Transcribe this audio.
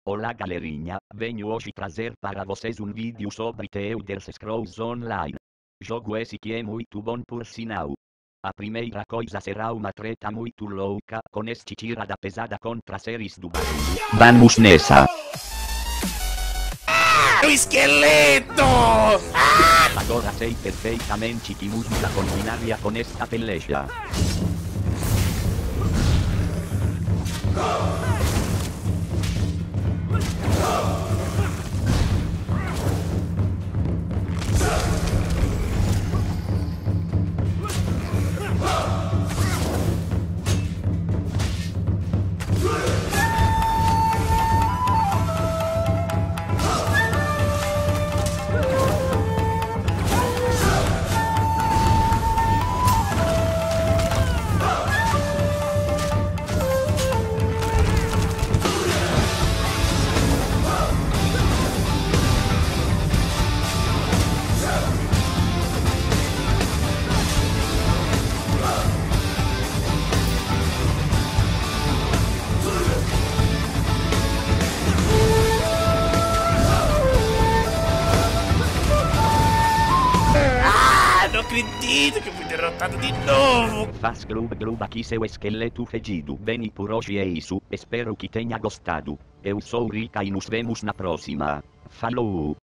Olá galerinha, venho hoje trazer para vocês um vídeo sobre The Elder Scrolls Online. Jogo esse que é muito bom por sinal. A primeira coisa será uma treta muito louca com este tira da pesada contra seres do barulho. Vamos nessa! O esqueleto! Agora sei perfeitamente que música combinaria com esta peleja. Não acredito que eu fui derrotado de novo! Faz glub aqui seu esqueleto fedido. Bem, por hoje é isso, espero que tenha gostado. Eu sou Rika e nos vemos na próxima. Falou!